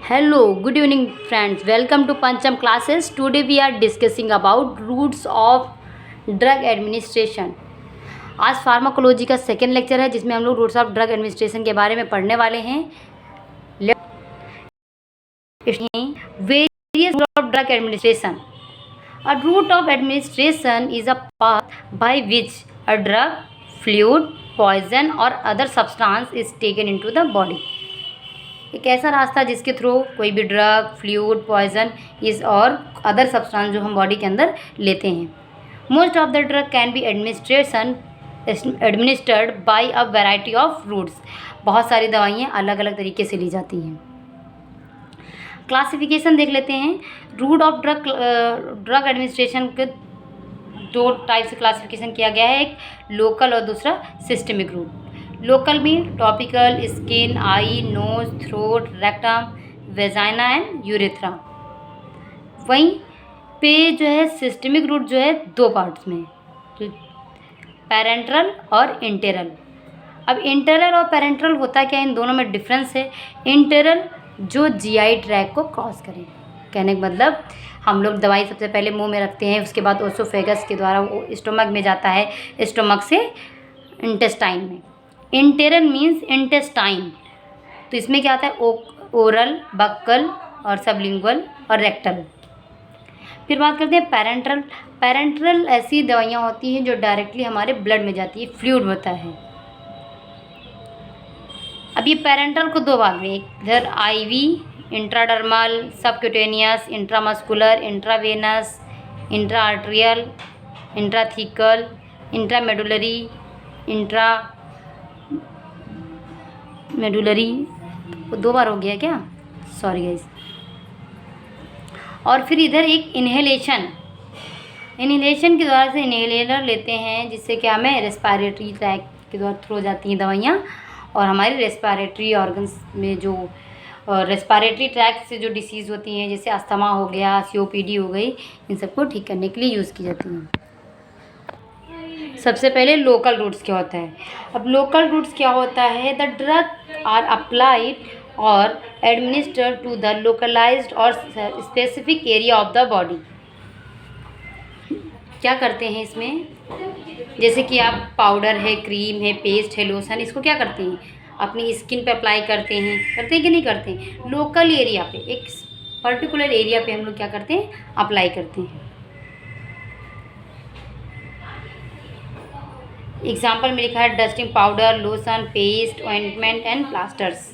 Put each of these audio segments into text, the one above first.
Hello, good evening friends. Welcome to Pancham classes. Today we are discussing about routes of drug administration. आज pharmacology का second lecture है जिसमें हम लोग roots of drug administration के बारे में पढ़ने वाले हैं. Various route of drug administration. A route of administration is a path by which a drug, fluid, poison or other substance is taken into the body. एक ऐसा रास्ता जिसके थ्रू कोई भी ड्रग, फ्लूइड, पॉइजन इस और अदर सब्सटेंस जो हम बॉडी के अंदर लेते हैं. Most of the drug can be administered by a variety of routes. बहुत सारी दवाइयाँ अलग अलग तरीके से ली जाती हैं. क्लासिफिकेशन देख लेते हैं. रूट ऑफ ड्रग एडमिनिस्ट्रेशन के दो टाइप से क्लासिफिकेशन किया गया है, एक लोकल और दूसरा सिस्टमिक रूट. लोकल में topical, skin, eye, nose, throat, rectum, vagina and urethra. वहीं पे जो है सिस्टमिक रूट जो है दो पार्ट्स में, पैरेंट्रल और इंटेरल. अब इंटेरल और पैरेंट्रल होता क्या है, इन दोनों में डिफरेंस है. इंटेरल जो जीआई ट्रैक को क्रॉस करें, कहने का मतलब हम लोग दवाई सबसे पहले मुंह में रखते हैं, उसके बाद ओसोफेगस के द्वारा वो स्टोमक में जाता है, स्टोमक से इंटेस्टाइन में. इंटेरल मीन्स इंटेस्टाइन. तो इसमें क्या आता है, ओरल, बक्कल और सबलिंगुअल और रेक्टल. फिर बात करते हैं पैरेंट्रल. पैरेंट्रल ऐसी दवाइयाँ होती हैं जो डायरेक्टली हमारे ब्लड में जाती है, फ्लूइड होता है. अब ये पैरेंट्रल को दो भाग में, इधर IV, intradermal, subcutaneous, intramuscular, intravenous, intra arterial, intrathecal, intramedullary, दो बार हो गया क्या, सॉरी गाइस. और फिर इधर एक इन्हेलेशन के द्वारा से इन्हेलर लेते हैं, जिससे क्या हमें रेस्पिरेटरी ट्रैक के द्वारा थ्रू जाती हैं दवाइयाँ, और हमारे रेस्पिरेटरी ऑर्गन्स में जो रेस्पिरेटरी ट्रैक से जो डिसीज़ होती हैं, जैसे अस्थमा हो गया, सीओपीडी हो गई, इन सबको ठीक करने के लिए यूज़ की जाती हैं. सबसे पहले लोकल रूट्स क्या होता है. अब लोकल रूट्स क्या होता है, द ड्रग आर अप्लाइड और एडमिनिस्टर्ड टू द लोकलाइज्ड और specific area of the body. क्या करते हैं इसमें, जैसे कि आप पाउडर है, क्रीम है, पेस्ट है, लोशन, इसको क्या करते हैं, अपनी स्किन पे अप्लाई करते हैं कि नहीं करते हैं. लोकल एरिया पे, एक पर्टिकुलर एरिया पे हम लोग क्या करते हैं, अप्लाई करते हैं. एग्जाम्पल में लिखा है dusting powder, lotion, paste, ointment and plasters.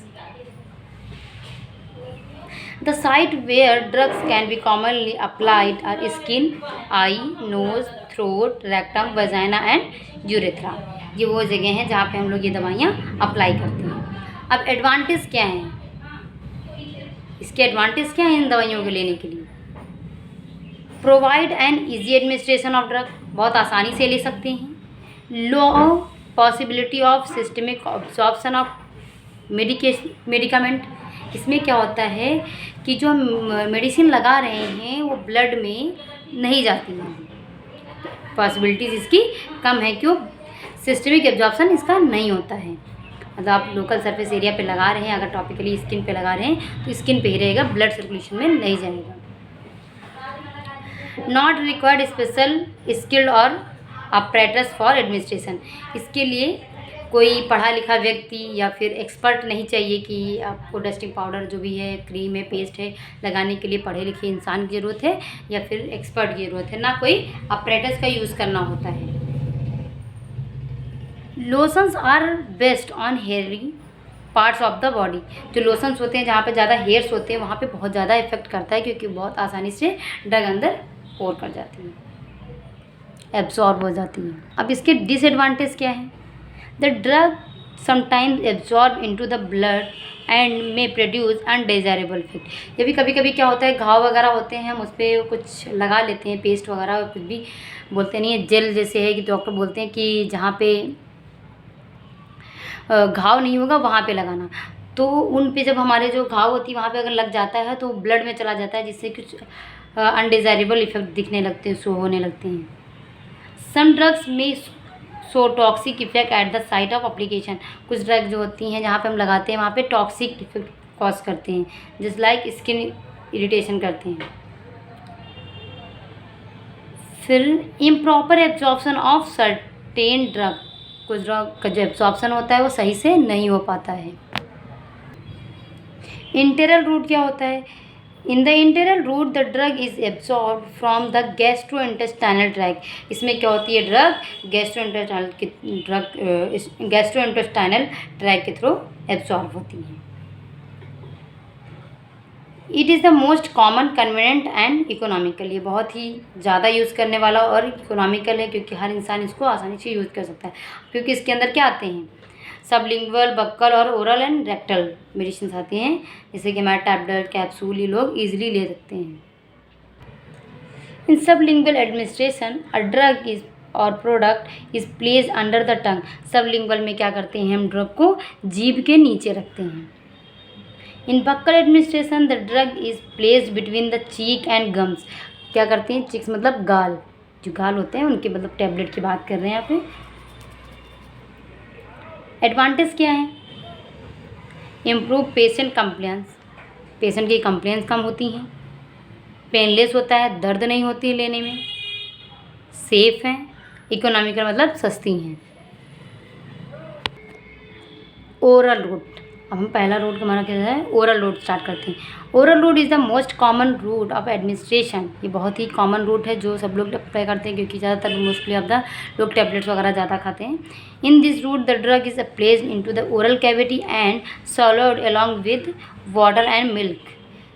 The site where drugs can be commonly applied are skin, eye, nose, throat, rectum, vagina and urethra. ये वो जगह हैं जहाँ पे हम लोग ये दवाइयाँ अप्लाई करते हैं. अब एडवांटेज क्या हैं, इसके एडवांटेज क्या हैं इन दवाइयों को लेने के लिए. Provide an easy administration of drug, बहुत आसानी से ले सकते हैं. Low possibility of systemic absorption of medicament. इसमें क्या होता है कि जो हम मेडिसिन लगा रहे हैं वो ब्लड में नहीं जाती हैं, पॉसिबिलिटीज़ इसकी कम है, क्यों, सिस्टमिक एब्जॉर्प्शन इसका नहीं होता है. मतलब आप लोकल सरफेस एरिया पे लगा रहे हैं, अगर टॉपिकली स्किन पे लगा रहे हैं तो स्किन पे ही रहेगा, ब्लड सर्कुलेशन में नहीं जाएगा. नॉट रिक्वायर्ड स्पेशल स्किल्ड और अपरेटस फॉर एडमिनिस्ट्रेशन. इसके लिए कोई पढ़ा लिखा व्यक्ति या फिर एक्सपर्ट नहीं चाहिए कि आपको डस्टिंग पाउडर जो भी है, क्रीम है, पेस्ट है, लगाने के लिए पढ़े लिखे इंसान की ज़रूरत है या फिर एक्सपर्ट की ज़रूरत है, ना कोई अपरेटस का यूज़ करना होता है. Lotions are based on hairy parts of the body. जो लोशंस होते हैं जहाँ पे ज़्यादा हेयर्स होते हैं वहाँ पे बहुत ज़्यादा इफेक्ट करता है, क्योंकि बहुत आसानी से ड्रग अंदर पोर कर जाती है, एब्जॉर्ब हो जाती है. अब इसके डिसएडवांटेज क्या है, the drug sometimes absorb into the blood and में प्रोड्यूस अनडिजायरेबल इफेक्ट. जब भी कभी कभी क्या होता है, घाव वगैरह होते हैं, हम उस पर कुछ लगा लेते हैं, पेस्ट वगैरह कुछ भी बोलते नहीं है, जेल जैसे है कि डॉक्टर बोलते हैं कि जहाँ पे घाव नहीं होगा वहाँ पे लगाना. तो उन पे जब हमारे जो घाव होती है वहाँ पे अगर लग जाता है तो ब्लड में चला जाता है, जिससे कुछ अनडिजायरेबल इफेक्ट दिखने लगते हैं, शो होने लगते हैं. सम ड्रग्स में so toxic effect at the site of application. कुछ ड्रग जो होती हैं जहाँ पे हम लगाते हैं वहाँ पे टॉक्सिक इफेक्ट कॉज करते हैं, जस्ट लाइक स्किन इरिटेशन करते हैं। फिर improper absorption of certain drug, कुछ ड्रग का जो एब्जॉर्प्शन होता है वो सही से नहीं हो पाता है। इंटेरल रूट क्या होता है? In the enteral route the drug is absorb from the gastrointestinal tract. इसमें क्या होती है? ड्रग गैस्ट्रोइंटेस्टाइनल ट्रैक्ट के थ्रू एब्जॉर्ब होती है। It is the most common, convenient and economical. ये बहुत ही ज़्यादा यूज़ करने वाला और इकोनॉमिकल है, क्योंकि हर इंसान इसको आसानी से यूज़ कर सकता है, क्योंकि इसके अंदर क्या आते हैं? सबलिंगुअल, बक्कल और ओरल एंड रेक्टल मेडिसिन आती हैं, जैसे कि हमारा टैबलेट, कैप्सूल, ये लोग ईजिली ले सकते हैं। In sublingual administration a drug is और product is place under the tongue. Sublingual में क्या करते हैं? हम ड्रग को जीभ के नीचे रखते हैं। In buccal administration the drug is placed between the cheek and gums. क्या करते हैं? चीक्स मतलब गाल, जो गाल होते हैं उनके, मतलब टैबलेट की बात कर रहे हैं यहाँ पे। एडवांटेज क्या है? इम्प्रूव पेशेंट कंप्लेंस, पेशेंट की कंप्लेंस कम होती हैं। पेनलेस होता है, दर्द नहीं होती है लेने में। सेफ है। इकोनॉमिकल मतलब सस्ती हैं। ओरल रूट, अब हम पहला रूट हमारा क्या है? ओरल रूट स्टार्ट करते हैं। Oral route is the most common route of administration. ये बहुत ही कॉमन रूट है जो सब लोग अप्लाई करते हैं, क्योंकि ज़्यादातर मोस्टली ऑफ द लोग टैबलेट्स वगैरह ज़्यादा खाते हैं। In this route the drug is placed into the oral cavity and swallowed along with water and milk.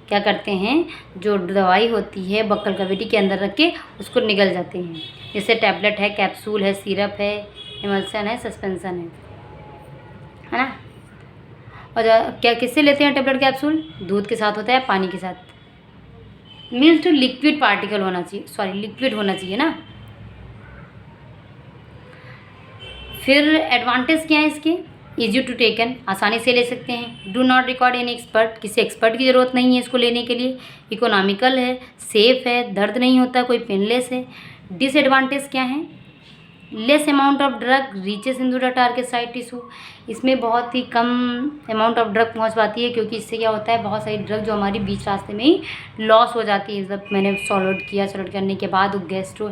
क्या करते हैं? जो दवाई होती है बक्कल कैविटी के अंदर रख के उसको निगल जाते हैं। जैसे टैबलेट है, कैप्सूल है, सिरप है, इमल्सन है, सस्पेंसन है ना। और क्या किससे लेते हैं टैबलेट कैप्सूल? दूध के साथ होता है, पानी के साथ। मीन्स टू लिक्विड पार्टिकल होना चाहिए, सॉरी लिक्विड होना चाहिए ना। फिर एडवांटेज क्या है इसके? ईजी टू टेकन, आसानी से ले सकते हैं। Do not record any expert, किसी एक्सपर्ट की ज़रूरत नहीं है इसको लेने के लिए। इकोनॉमिकल है, सेफ है, दर्द नहीं होता, कोई पेनलेस है। डिसएडवांटेज क्या है? Less amount of drug reaches in to the target site tissue. इसमें बहुत ही कम अमाउंट ऑफ ड्रग पहुंच पाती है, क्योंकि इससे क्या होता है? बहुत सारी ड्रग जो हमारी बीच रास्ते में ही लॉस हो जाती है। जब मैंने सॉल्व करने के बाद वो गैस्ट्रो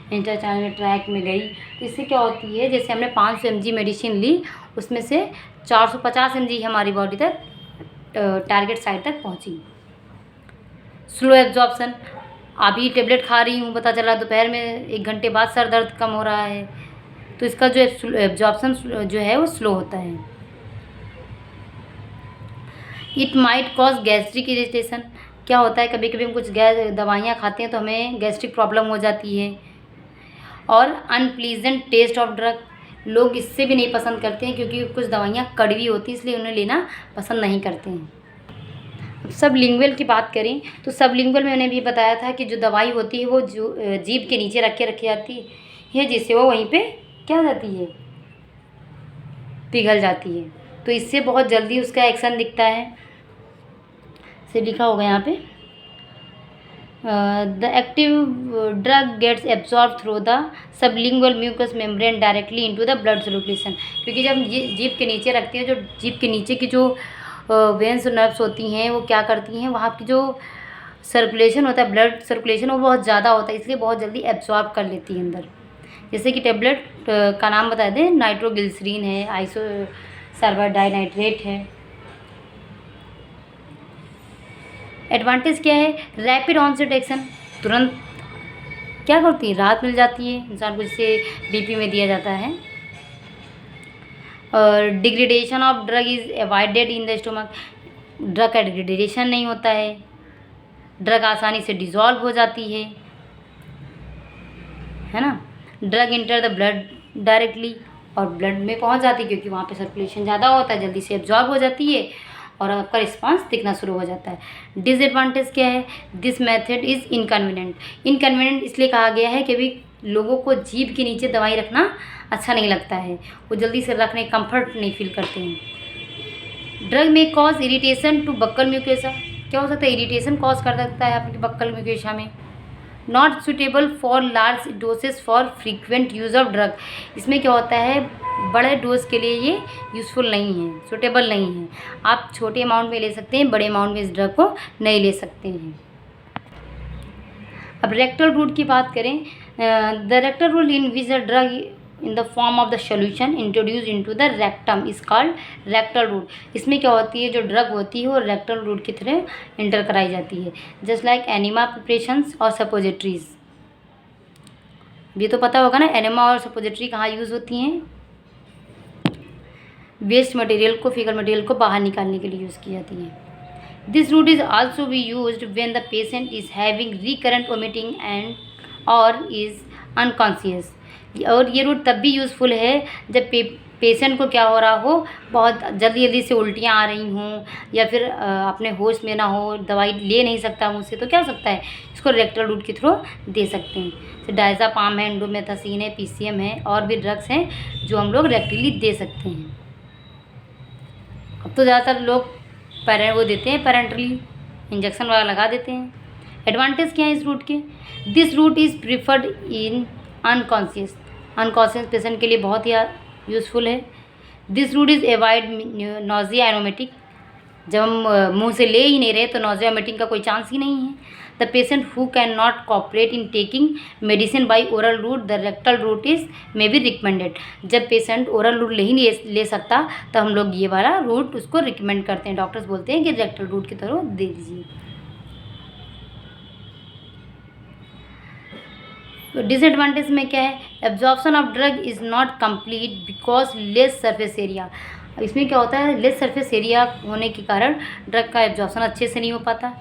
इंटेस्टाइनल ट्रैक्ट में गई, तो इससे क्या होती है? जैसे हमने 500 mg मेडिसिन ली, उसमें से 450 mg हमारी बॉडी तक टारगेट साइट तक पहुंची। स्लो एब्जॉर्प्शन, अभी टेबलेट खा रही हूँ, पता चला दोपहर में 1 घंटे बाद सर दर्द कम हो रहा है, तो इसका जो एब्जॉर्प्शन जो है वो स्लो होता है। It might cause gastric irritation. क्या होता है? कभी कभी हम कुछ दवाइयाँ खाते हैं तो हमें गैस्ट्रिक प्रॉब्लम हो जाती है। और अनप्लीजेंट टेस्ट ऑफ ड्रग, लोग इससे भी नहीं पसंद करते हैं, क्योंकि कुछ दवाइयाँ कड़वी होती हैं, इसलिए उन्हें लेना पसंद नहीं करते हैं। सबलिंगुअल की बात करें तो सबलिंगुअल में मैंने भी बताया था कि जो दवाई होती है वो जो जीभ के नीचे रखी जाती है, जिससे वो वहीं पे क्या हो जाती है? पिघल जाती है। तो इससे बहुत जल्दी उसका एक्शन दिखता है। से लिखा होगा यहाँ पे, the active drug gets absorb through the sublingual mucous membrane directly into the blood circulation. क्योंकि जब जीभ के नीचे रखती है, जो जीभ के नीचे की जो वेंस और नर्व्स होती हैं वो क्या करती हैं? वहाँ की जो सर्कुलेशन होता है, ब्लड सर्कुलेशन, वो बहुत ज़्यादा होता है, इसलिए बहुत जल्दी एब्जॉर्ब कर लेती है अंदर। जैसे कि टेबलेट का नाम बता दें, नाइट्रोग्लिसरीन है, आइसोसल्फाइड है। एडवांटेज क्या है? रैपिड ऑनसेट एक्शन, तुरंत क्या करती है? राहत मिल जाती है इंसान को, जिससे बीपी में दिया जाता है। और degradation of drug is avoided in the stomach. Drug का डिग्रेडेशन नहीं होता है, ड्रग आसानी से डिज़ोल्व हो जाती है ना। Drug enter the blood directly, और ब्लड में पहुंच जाती है, क्योंकि वहाँ पे सर्कुलेशन ज़्यादा होता है, जल्दी से एब्जॉर्ब हो जाती है और आपका रिस्पांस दिखना शुरू हो जाता है। डिसएडवांटेज क्या है? This method is inconvenient. Inconvenient इसलिए कहा गया है कि भी लोगों को जीभ के नीचे दवाई रखना अच्छा नहीं लगता है, वो जल्दी से रखने कंफर्ट नहीं फील करते हैं। Drug may cause irritation to buccal mucosa. क्या हो सकता है? इरिटेशन कॉज कर सकता है आपकी बक्कल म्यूकोसा में। Not suitable for large doses for frequent use of drug. इसमें क्या होता है, बड़े डोज के लिए ये यूज़फुल नहीं है, सुटेबल नहीं है। आप छोटे अमाउंट में ले सकते हैं, बड़े अमाउंट में इस ड्रग को नहीं ले सकते हैं। अब रेक्टल रूट की बात करें, the rectal route in which the drug in the form of the solution introduce into the rectum is called rectal route. इसमें क्या होती है, जो ड्रग होती है वो रेक्टल रूट की तरह इंटर कराई जाती है, जस्ट लाइक एनिमा प्रिपरेशंस और सपोजिटरीज। ये तो पता होगा ना, एनिमा और सपोजिटरी कहाँ यूज़ होती हैं, वेस्ट मटेरियल को, फीकल मटेरियल को बाहर निकालने के लिए यूज़ की जाती है। This route is also be used when the patient is having recurrent vomiting and और इज़ अनकॉन्शियस। और ये रूट तब भी यूज़फुल है जब पेशेंट को क्या हो रहा हो, बहुत जल्दी जल्दी से उल्टियाँ आ रही हों, या फिर अपने होश में ना हो, दवाई ले नहीं सकता मुझसे, तो क्या हो सकता है, इसको रेक्टल रूट के थ्रू दे सकते हैं। तो डायज़ापाम है, इंडोमेथासिन है, पीसीएम है, और भी ड्रग्स हैं जो हम लोग रेक्टली दे सकते हैं। अब तो ज़्यादातर लोग वो देते हैं, पेरेंटली इंजेक्शन वगैरह लगा देते हैं। एडवांटेज क्या है इस रूट के, this route is preferred in unconscious patient के लिए बहुत ही यूज़फुल है। This route is avoid nausea antiemetic, जब हम मुंह से ले ही नहीं रहे तो नोजिया वोमिटिंग का कोई चांस ही नहीं है। The patient who can not cooperate in taking medicine by oral route the rectal route is may be recommended. जब पेशेंट ओरल रूट नहीं ले सकता तो हम लोग ये वाला रूट उसको रिकमेंड करते हैं, डॉक्टर्स बोलते हैं कि रेक्टल रूट की तरह दे दीजिए। डिसएडवांटेज में क्या है, absorption of drug is not complete because less surface area. इसमें क्या होता है, लेस सरफेस एरिया होने के कारण ड्रग का एब्जॉर्प्शन अच्छे से नहीं हो पाता।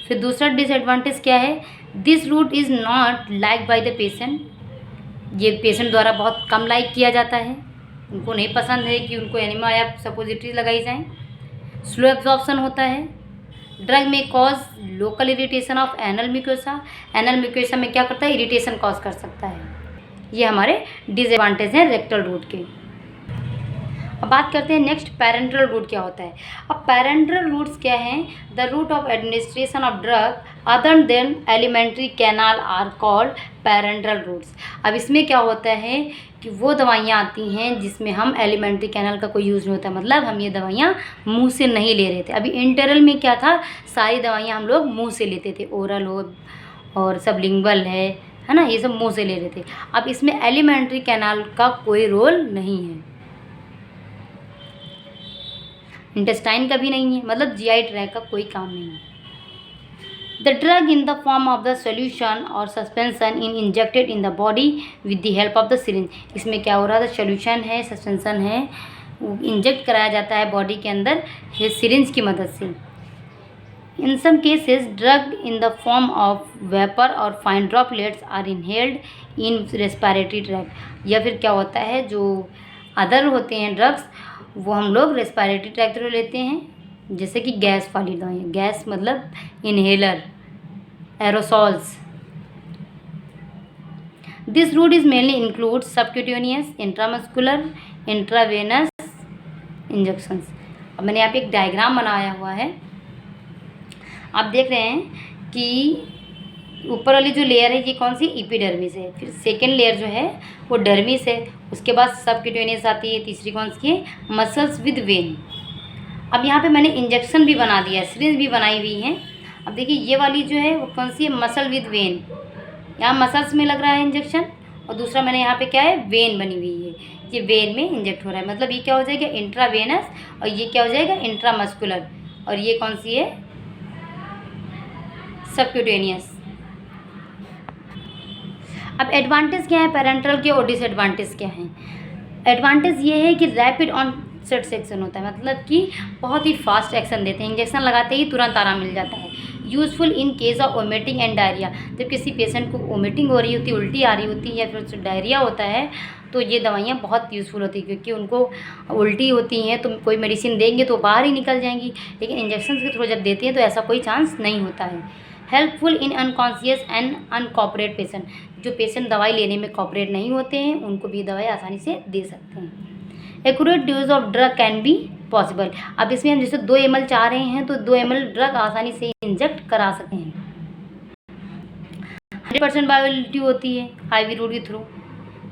फिर दूसरा डिसएडवांटेज क्या है, this route is not like by the patient. ये पेशेंट द्वारा बहुत कम लाइक किया जाता है, उनको नहीं पसंद है कि उनको एनिमा या सपोजिटरी लगाई जाएँ। स्लो एब्जॉर्प्शन होता है। Drug may cause local irritation of anal mucosa. Anal mucosa में क्या करता है, इरिटेशन कॉज कर सकता है। ये हमारे डिसएडवांटेज हैं रेक्टल रूट के। अब बात करते हैं नेक्स्ट, पैरेंटल रूट क्या होता है। अब पैरेंटल रूट्स क्या हैं, the route of administration of drug other than alimentary canal are called parenteral routes. अब इसमें क्या होता है कि वो दवाइयाँ आती हैं जिसमें हम एलिमेंट्री कैनाल का कोई यूज़ नहीं होता, मतलब हम ये दवाइयाँ मुंह से नहीं ले रहे थे। अभी इंटरल में क्या था, सारी दवाइयाँ हम लोग मुंह से लेते थे, ओरल हो और सबलिंगुअल है ना, ये सब मुंह से ले रहे थे। अब इसमें एलिमेंट्री कैनाल का कोई रोल नहीं है, इंटेस्टाइन का भी नहीं है, मतलब जीआई ट्रैक का कोई काम नहीं है। The drug in the form of the solution और suspension in injected in the body with the help of the syringe. इसमें क्या हो रहा है, सोल्यूशन है, सस्पेंसन है, इंजेक्ट कराया जाता है बॉडी के अंदर सिरिंज की मदद से। In some cases drug in the form of vapour और fine droplets are inhaled in respiratory tract. या फिर क्या होता है, जो अदर होते हैं ड्रग्स वो हम लोग रेस्पिरेटरी ट्रैक्ट थ्रू लेते हैं, जैसे कि गैस वाली दवाइयाँ, गैस मतलब inhaler, aerosols. This route is mainly include subcutaneous, intramuscular, intravenous injections. अब मैंने यहाँ पे एक डायग्राम बनाया हुआ है, आप देख रहे हैं कि ऊपर वाली जो लेयर है ये कौन सी, एपिडर्मिस है। फिर सेकेंड लेयर जो है वो डर्मिस है, उसके बाद सबक्यूटेनियस आती है, तीसरी कौन सी है, मसल्स विद वेन। अब यहाँ पे मैंने इंजेक्शन भी बना दिया है, सिरिंज भी बनाई हुई है। अब देखिए ये वाली जो है वो कौन सी है, मसल विद वेन। यहाँ मसल्स में लग रहा है इंजेक्शन, और दूसरा मैंने यहाँ पे क्या है, वेन बनी हुई है, ये वेन में इंजेक्ट हो रहा है। मतलब ये क्या हो जाएगा, इंट्रावेनस, और ये क्या हो जाएगा, इंट्रामस्कुलर, और ये कौन सी है, सबक्यूटेनियस। अब एडवांटेज क्या है पैरेंटल के और डिसएडवांटेज क्या हैं। एडवांटेज ये है कि रैपिड ऑनसेट एक्शन होता है, मतलब कि बहुत ही फास्ट एक्शन देते हैं, इंजेक्शन लगाते ही तुरंत आराम मिल जाता है। Useful in case of vomiting and diarrhoea. जब किसी पेशेंट को वोमिटिंग हो रही होती है, उल्टी आ रही होती है, या फिर डायरिया होता है, तो ये दवाइयाँ बहुत यूज़फुल होती है, क्योंकि उनको उल्टी होती हैं तो कोई मेडिसिन देंगे तो बाहर ही निकल जाएंगी, लेकिन इंजेक्शन के थ्रू जब देती हैं तो ऐसा कोई चांस नहीं होता है। Helpful in unconscious and uncooperate patient. जो पेशेंट दवाई लेने में कॉपरेट नहीं होते हैं उनको भी दवाई आसानी से दे सकते हैं। Accurate dose of drug can be possible. अब इसमें हम जैसे 2 ml चाह रहे हैं तो 2 ml ड्रग आसानी से इंजेक्ट करा सकते हैं। 100% बायोबिलिटी होती है IV रूट के थ्रू।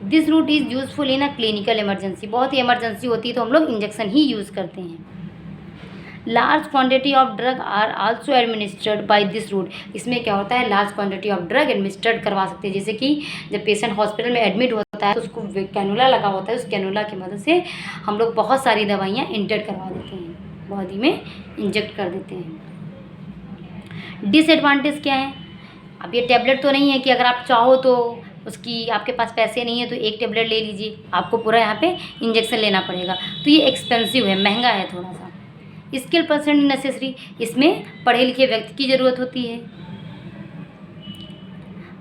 This route is useful in a clinical emergency, बहुत ही इमरजेंसी होती है तो हम लोग इंजेक्शन ही यूज़ करते हैं। Large quantity of drug are also administered by this route, इसमें क्या होता है large quantity of drug administered करवा सकते हैं। जैसे कि जब पेशेंट हॉस्पिटल में एडमिट होता है तो उसको कैनुला लगा होता है, उस कैनुला की मदद से हम लोग बहुत सारी दवाइयाँ इंजेक्ट करवा देते हैं, बॉडी में इंजेक्ट कर देते हैं। डिसएडवांटेज क्या है? अब ये टैबलेट तो नहीं है कि अगर आप चाहो तो उसकी, आपके पास पैसे नहीं है तो एक टैबलेट ले लीजिए, आपको पूरा यहाँ पे इंजेक्शन लेना पड़ेगा, तो ये एक्सपेंसिव है, महंगा है थोड़ा सा। स्किल पर्सन नेसेसरी, इसमें पढ़े लिखे व्यक्ति की ज़रूरत होती है।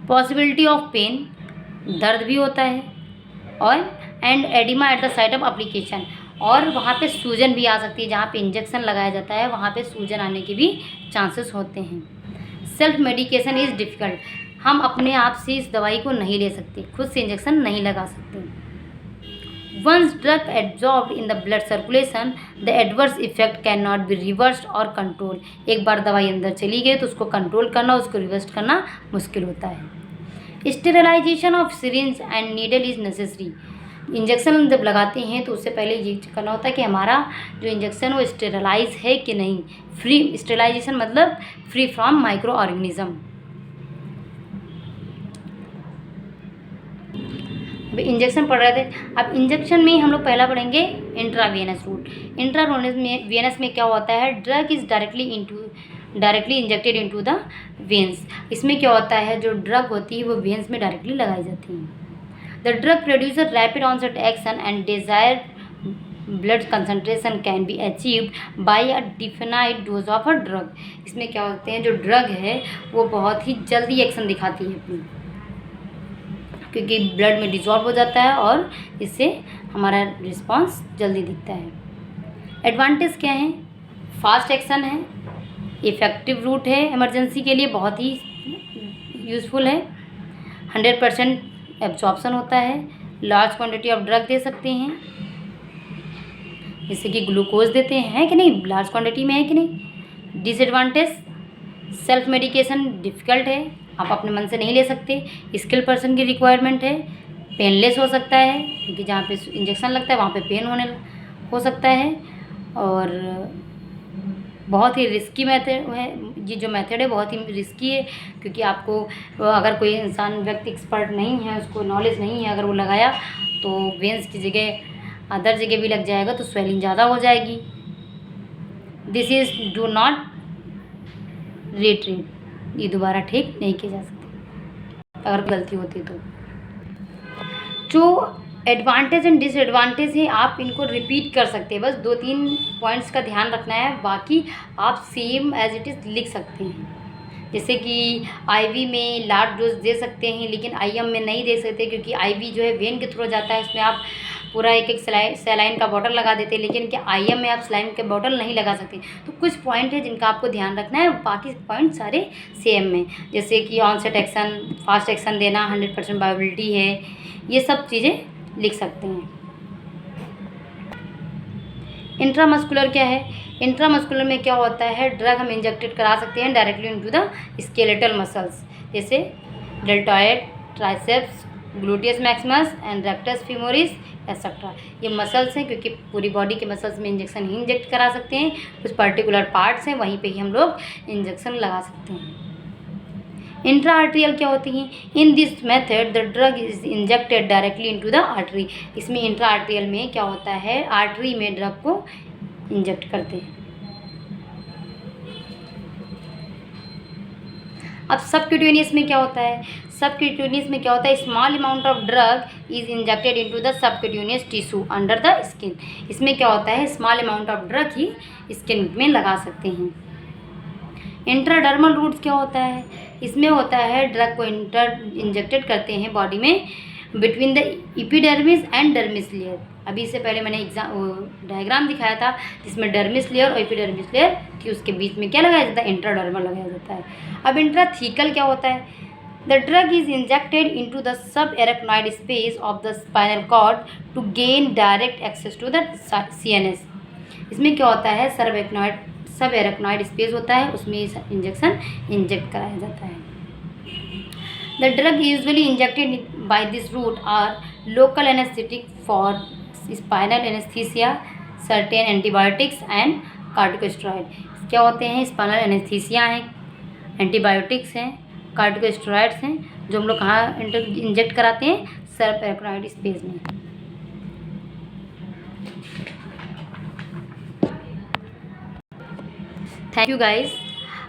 पॉसिबिलिटी ऑफ पेन, दर्द भी होता है, और and oedema at the site of application, और वहाँ पे सूजन भी आ सकती है, जहाँ पे इंजेक्शन लगाया जाता है वहाँ पे सूजन आने के भी चांसेस होते हैं। सेल्फ मेडिकेशन इज़ डिफ़िकल्ट, हम अपने आप से इस दवाई को नहीं ले सकते, खुद से इंजेक्शन नहीं लगा सकते। Once drug absorbed in the blood circulation the adverse effect can not be reversed और कंट्रोल, एक बार दवाई अंदर चली गई तो उसको कंट्रोल करना, उसको रिवर्स करना मुश्किल होता है। Sterilisation of syringe and needle is necessary, injection जब लगाते हैं तो उससे पहले ये करना होता है कि हमारा जो इंजेक्शन वो स्टेरिलाइज है कि नहीं, फ्री, स्टेरिलाइजेशन मतलब free from micro organism. Injection पढ़ रहे थे, अब इंजेक्शन में हम लोग पहला पढ़ेंगे इंट्रावेनस रूट। इंट्रावेनस में क्या होता है, drug is directly injected into the veins, इसमें क्या होता है जो ड्रग होती है वो वेन्स में डायरेक्टली लगाई जाती है। The drug produces rapid onset action and desired blood concentration can be achieved by a defined dose of a drug, इसमें क्या होते हैं जो ड्रग है वो बहुत ही जल्दी एक्शन दिखाती है अपनी, क्योंकि ब्लड में डिजॉल्व हो जाता है और इससे हमारा रिस्पांस जल्दी दिखता है। एडवांटेज क्या है? फास्ट एक्शन है, इफ़ेक्टिव रूट है, इमरजेंसी के लिए बहुत ही यूज़फुल है, 100% एब्जॉर्प्शन होता है, लार्ज क्वांटिटी ऑफ ड्रग दे सकते हैं, जैसे कि ग्लूकोज देते हैं कि नहीं, लार्ज क्वांटिटी में है कि नहीं। डिसएडवांटेज, सेल्फ मेडिकेशन डिफ़िकल्ट है, आप अपने मन से नहीं ले सकते, स्किल पर्सन की रिक्वायरमेंट है, पेनलेस हो सकता है क्योंकि जहाँ पे इंजेक्शन लगता है वहाँ पे पेन हो सकता है, और बहुत ही रिस्की मेथड है, ये जो मेथड है बहुत ही रिस्की है, क्योंकि आपको अगर कोई इंसान व्यक्ति एक्सपर्ट नहीं है, उसको नॉलेज नहीं है, अगर वो लगाया तो वेंस की जगह अदर जगह भी लग जाएगा तो स्वेलिंग ज़्यादा हो जाएगी। This is do not retreat, ये दोबारा ठीक नहीं किया जा सकता अगर गलती होती तो। जो एडवांटेज एंड डिसएडवांटेज है आप इनको रिपीट कर सकते हैं, बस 2-3 पॉइंट्स का ध्यान रखना है, बाकी आप सेम एज इट इज़ लिख सकते हैं। जैसे कि IV में लार्ज डोज दे सकते हैं लेकिन IM में नहीं दे सकते, क्योंकि IV जो है वेन के थ्रू जाता है, उसमें आप पूरा एक सलाइन का बॉटल लगा देते हैं, लेकिन क्या IM में आप सलाइन के बॉटल नहीं लगा सकते। तो कुछ पॉइंट है जिनका आपको ध्यान रखना है, बाकी पॉइंट सारे सेम में, जैसे कि ऑनसेट एक्शन, फास्ट एक्शन देना, 100% बायोबिलिटी है, ये सब चीज़ें लिख सकते हैं। इंट्रामस्कुलर क्या है? इंट्रामस्कुलर में क्या होता है, ड्रग हम इंजेक्टेड करा सकते हैं directly into the skeletal muscles, जैसे deltoid, triceps, gluteus maximus and rectus femoris etcetera. ये मसल्स हैं, क्योंकि पूरी बॉडी के मसल्स में इंजेक्शन ही इंजेक्ट करा सकते हैं, कुछ पर्टिकुलर पार्ट्स हैं वहीं पे ही हम लोग इंजेक्शन लगा सकते हैं। इंट्रा आर्टेरियल क्या होती हैं? In this method the drug is injected directly into the artery, इसमें इंट्रा आर्टेरियल में क्या होता है, आर्टरी में ड्रग को इंजेक्ट करते हैं। अब सबक्यूटेनियस में क्या होता है? सबक्यूटेनियस में क्या होता है, small amount of drug is injected into the subcutaneous tissue under the skin, इसमें क्या होता है, small amount of drug he skin में लगा सकते हैं। इंट्राडर्मल रूट्स क्या होता है? इसमें होता है ड्रग को इंजेक्टेड करते हैं बॉडी में between the epidermis and dermis layer. अभी इससे पहले मैंने डायग्राम दिखाया था जिसमें डर्मिस लेयर और एपिडर्मिस लेयर थी, उसके बीच में क्या लगाया जाता है, इंट्राडर्मल लगाया जाता है। अब इंट्राथीकल क्या होता है? The drug is injected into the sub arachnoid space of the spinal cord to gain direct access to the CNS। इसमें क्या होता है, सब एरेक्नॉइड स्पेस होता है, उसमें इंजेक्शन इंजेक्ट कराया जाता है। The drug usually injected by this route are local anesthetic for spinal anesthesia, certain antibiotics and corticosteroid. क्या होते हैं? स्पाइनल एनेस्थीसिया हैं, एंटीबायोटिक्स हैं, कार्टिकोस्टेरॉइड्स हैं, जो हम लोग कहाँ इंजेक्ट कराते हैं? सबएराक्नोइड स्पेस में। Thank you guys.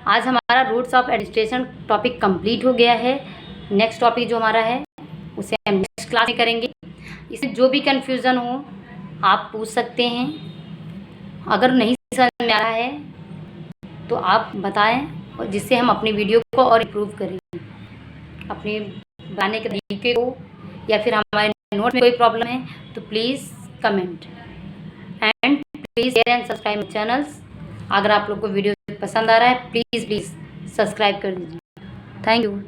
आज हमारा routes of administration topic complete हो गया है। नेक्स्ट टॉपिक जो हमारा है उसे हम नेक्स्ट क्लास में करेंगे। इसमें जो भी कन्फ्यूज़न हो आप पूछ सकते हैं। अगर नहीं समझ में आ रहा है तो आप बताएं, और जिससे हम अपनी वीडियो को और इम्प्रूव करें, अपने बनाने के तरीके को, या फिर हमारे नोट में कोई प्रॉब्लम है तो please comment and please share and subscribe my channels. अगर आप लोग को वीडियो पसंद आ रहा है प्लीज़ सब्सक्राइब कर दीजिए। Thank you.